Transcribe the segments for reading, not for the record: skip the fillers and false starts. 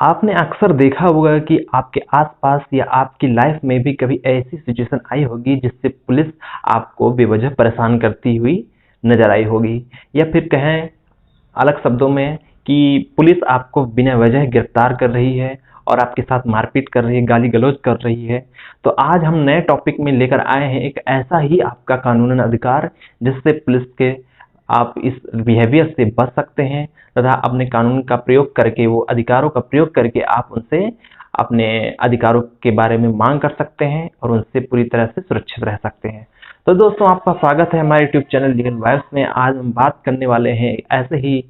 आपने अक्सर देखा होगा कि आपके आसपास या आपकी लाइफ में भी कभी ऐसी सिचुएशन आई होगी जिससे पुलिस आपको बेवजह परेशान करती हुई नजर आई होगी, या फिर कहें अलग शब्दों में कि पुलिस आपको बिना वजह गिरफ्तार कर रही है और आपके साथ मारपीट कर रही है, गाली गलौज कर रही है। तो आज हम नए टॉपिक में लेकर आए हैं एक ऐसा ही आपका कानूनन अधिकार जिससे पुलिस के आप इस बिहेवियर से बच सकते हैं तथा अपने कानून का प्रयोग करके, वो अधिकारों का प्रयोग करके आप उनसे अपने अधिकारों के बारे में मांग कर सकते हैं और उनसे पूरी तरह से सुरक्षित रह सकते हैं। तो दोस्तों, आपका स्वागत है हमारे यूट्यूब चैनल लीगल वाइब्स में। आज हम बात करने वाले हैं ऐसे ही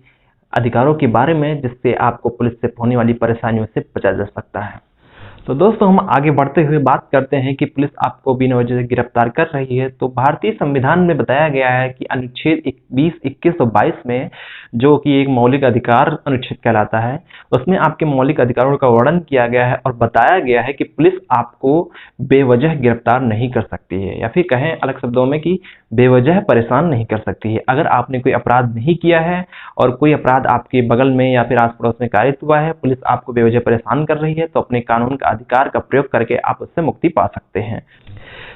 अधिकारों के बारे में जिससे आपको पुलिस से होने वाली परेशानियों से बचा जा सकता है। तो दोस्तों, हम आगे बढ़ते हुए बात करते हैं कि पुलिस आपको बिना वजह से गिरफ्तार कर रही है। तो भारतीय संविधान में बताया गया है कि अनुच्छेद 20, 21 और 22 में, जो कि एक मौलिक अधिकार अनुच्छेद कहलाता है, उसमें आपके मौलिक अधिकारों का वर्णन किया गया है और बताया गया है कि पुलिस आपको बेवजह गिरफ्तार नहीं कर सकती है, या फिर कहें अलग शब्दों में कि बेवजह परेशान नहीं कर सकती है। अगर आपने कोई अपराध नहीं किया है और कोई अपराध आपके बगल में या फिर आस पड़ोस में कारित हुआ है, पुलिस आपको बेवजह परेशान कर रही है, तो अपने कानून का अधिकार का प्रयोग करके आप उससे मुक्ति पा सकते हैं।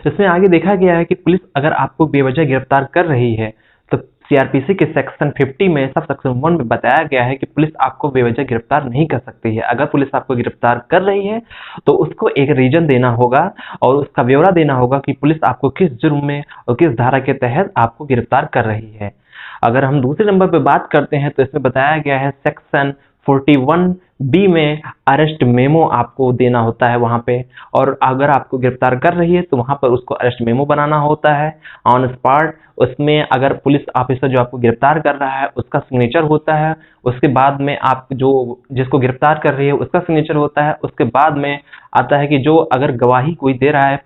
इसमें आगे देखा गया है कि पुलिस अगर आपको बेवजह गिरफ्तार कर रही है तो सीआरपीसी के सेक्शन 50 में सब सेक्शन 1 में बताया गया है कि पुलिस आपको बेवजह गिरफ्तार नहीं कर सकती है। अगर पुलिस आपको गिरफ्तार कर रही है तो उसको एक रीजन देना होगा और उसका ब्यौरा देना होगा कि पुलिस आपको किस जुर्म में और किस धारा के तहत आपको गिरफ्तार कर रही है। अगर हम दूसरे नंबर पर बात करते हैं तो इसमें बताया गया है सेक्शन 41B में अरेस्ट मेमो आपको देना होता है वहां पे, और अगर आपको गिरफ्तार कर रही है तो वहां पर उसको अरेस्ट मेमो बनाना होता है ऑन स्पॉट। उसमें अगर पुलिस ऑफिसर जो आपको गिरफ्तार कर रहा है उसका सिग्नेचर होता है, उसके बाद में आप जो जिसको गिरफ्तार कर रही है उसका सिग्नेचर होता है, उसके बाद में आता है कि जो अगर गवाही कोई दे रहा है,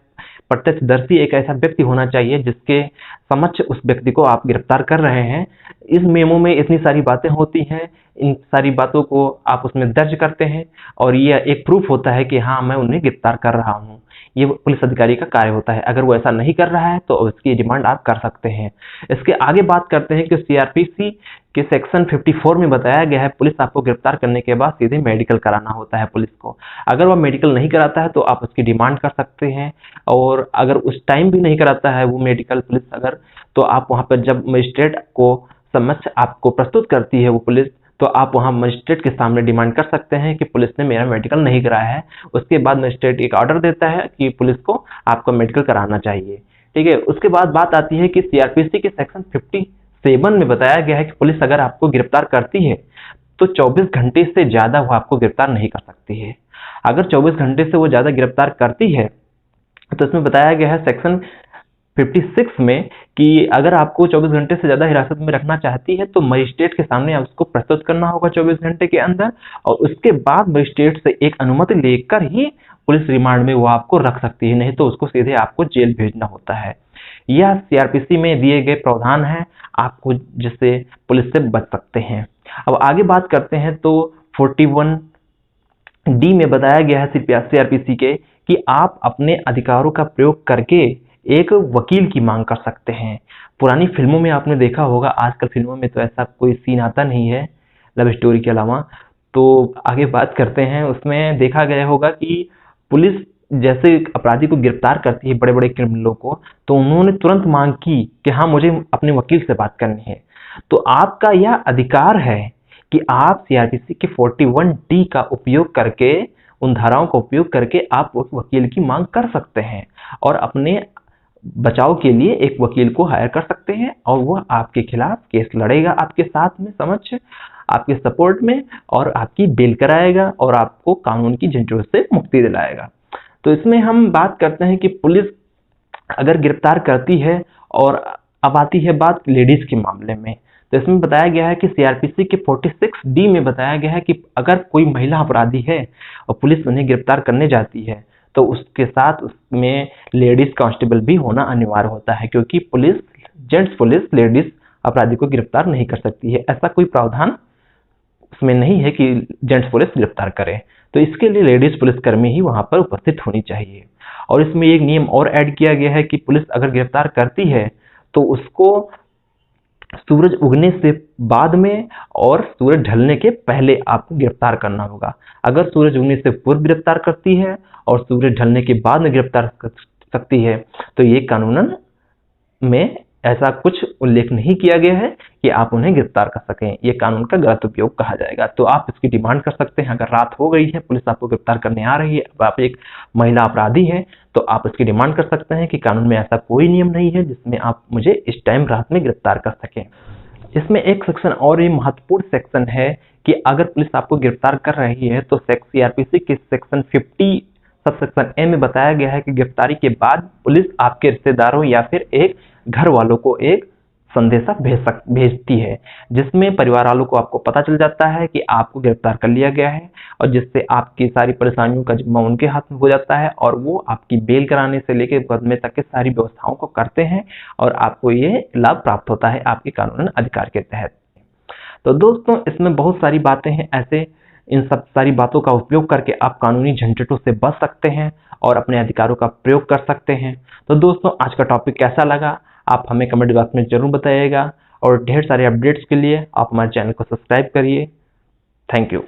प्रत्यक्षदर्शी एक ऐसा व्यक्ति होना चाहिए जिसके समक्ष उस व्यक्ति को आप गिरफ्तार कर रहे हैं। इस मेमो में इतनी सारी बातें होती हैं, इन सारी बातों को आप उसमें दर्ज करते हैं और ये एक प्रूफ होता है कि हाँ, मैं उन्हें गिरफ्तार कर रहा हूँ। ये पुलिस अधिकारी का कार्य होता है। अगर वो ऐसा नहीं कर रहा है तो उसकी डिमांड आप कर सकते हैं। इसके आगे बात करते हैं कि सीआरपीसी के सेक्शन 54 में बताया गया है पुलिस आपको गिरफ्तार करने के बाद सीधे मेडिकल कराना होता है पुलिस को। अगर वह मेडिकल नहीं कराता है तो आप उसकी डिमांड कर सकते हैं, और अगर उस टाइम भी नहीं कराता है वो मेडिकल पुलिस अगर, तो आप वहां पर जब मजिस्ट्रेट को समक्ष आपको प्रस्तुत करती है वो पुलिस, तो आप वहां मजिस्ट्रेट के सामने डिमांड कर सकते हैं कि पुलिस ने मेरा मेडिकल नहीं कराया है। उसके बाद मजिस्ट्रेट एक ऑर्डर देता है कि पुलिस को आपका मेडिकल कराना चाहिए। ठीक है। उसके बाद बात आती है कि सीआरपीसी के सेक्शन 57 में बताया गया है कि पुलिस अगर आपको गिरफ्तार करती है तो 24 घंटे से ज्यादा वो आपको गिरफ्तार नहीं कर सकती है। अगर 24 घंटे से वो ज्यादा गिरफ्तार करती है तो इसमें बताया गया है सेक्शन 56 में कि अगर आपको 24 घंटे से ज्यादा हिरासत में रखना चाहती है तो मजिस्ट्रेट के सामने उसको प्रस्तुत करना होगा 24 घंटे के अंदर, और उसके बाद मजिस्ट्रेट से एक अनुमति लेकर ही पुलिस रिमांड में वो आपको रख सकती है, नहीं तो उसको सीधे आपको जेल भेजना होता है। यह सीआरपीसी में दिए गए प्रावधान है आपको, जिससे पुलिस से बच सकते हैं। अब आगे बात करते हैं तो 41D में बताया गया है सीआरपीसी के कि आप अपने अधिकारों का प्रयोग करके एक वकील की मांग कर सकते हैं। पुरानी फिल्मों में आपने देखा होगा, आजकल फिल्मों में तो ऐसा कोई सीन आता नहीं है लव स्टोरी के अलावा। तो आगे बात करते हैं, उसमें देखा गया होगा कि पुलिस जैसे अपराधी को गिरफ्तार करती है, बड़े बड़े क्रिमिनलों को, तो उन्होंने तुरंत मांग की कि हाँ, मुझे अपने वकील से बात करनी है। तो आपका यह अधिकार है कि आप सीआरपीसी के 41D का उपयोग करके, उन धाराओं का उपयोग करके आप उस वकील की मांग कर सकते हैं और अपने बचाव के लिए एक वकील को हायर कर सकते हैं, और वह आपके खिलाफ केस लड़ेगा आपके साथ में, समझ आपके सपोर्ट में, और आपकी बेल कराएगा और आपको कानून की झंझों से मुक्ति दिलाएगा। तो इसमें हम बात करते हैं कि पुलिस अगर गिरफ्तार करती है, और अब आती है बात लेडीज के मामले में। तो इसमें बताया गया है कि सीआरपीसी के 46D में बताया गया है कि अगर कोई महिला अपराधी है और पुलिस उन्हें गिरफ्तार करने जाती है तो उसके साथ उसमें लेडीज कांस्टेबल भी होना अनिवार्य होता है, क्योंकि पुलिस, जेंट्स पुलिस लेडीज अपराधी को गिरफ्तार नहीं कर सकती है। ऐसा कोई प्रावधान उसमें नहीं है कि जेंट्स पुलिस गिरफ्तार करे, तो इसके लिए लेडीज पुलिसकर्मी ही वहां पर उपस्थित होनी चाहिए। और इसमें एक नियम और ऐड किया गया है कि पुलिस अगर गिरफ्तार करती है तो उसको सूरज उगने से बाद में और सूरज ढलने के पहले आपको गिरफ्तार करना होगा। अगर सूरज उगने से पूर्व गिरफ्तार करती है और सूरज ढलने के बाद में गिरफ्तार कर सकती है तो ये कानूनन में ऐसा कुछ उल्लेख नहीं किया गया है कि आप उन्हें गिरफ्तार कर सकें। ये कानून का गलत उपयोग कहा जाएगा। तो आप इसकी डिमांड कर सकते हैं। अगर रात हो गई है, पुलिस आपको गिरफ्तार करने आ रही है, अब आप एक महिला अपराधी हैं, तो आप इसकी डिमांड कर सकते हैं कि कानून में ऐसा कोई नियम नहीं है जिसमें आप मुझे इस टाइम रात में गिरफ्तार कर सकें। इसमें एक सेक्शन और ये महत्वपूर्ण सेक्शन है कि अगर पुलिस आपको गिरफ्तार कर रही है तो सीआरपीसी के सेक्शन 50 सब सेक्शन ए में बताया गया है कि गिरफ्तारी के बाद पुलिस आपके रिश्तेदारों या फिर एक घर वालों को एक संदेशा भेजती है, जिसमें परिवार वालों को आपको पता चल जाता है कि आपको गिरफ्तार कर लिया गया है, और जिससे आपकी सारी परेशानियों का जिम्मा उनके हाथ में हो जाता है और वो आपकी बेल कराने से लेकर मुकदमे तक के सारी व्यवस्थाओं को करते हैं और आपको ये लाभ प्राप्त होता है आपके कानूनी अधिकार के तहत। तो दोस्तों, इसमें बहुत सारी बातें हैं ऐसे, इन सब सारी बातों का उपयोग करके आप कानूनी झंझटों से बच सकते हैं और अपने अधिकारों का प्रयोग कर सकते हैं। तो दोस्तों, आज का टॉपिक कैसा लगा आप हमें कमेंट बॉक्स में जरूर बताइएगा, और ढेर सारे अपडेट्स के लिए आप हमारे चैनल को सब्सक्राइब करिए। Thank you.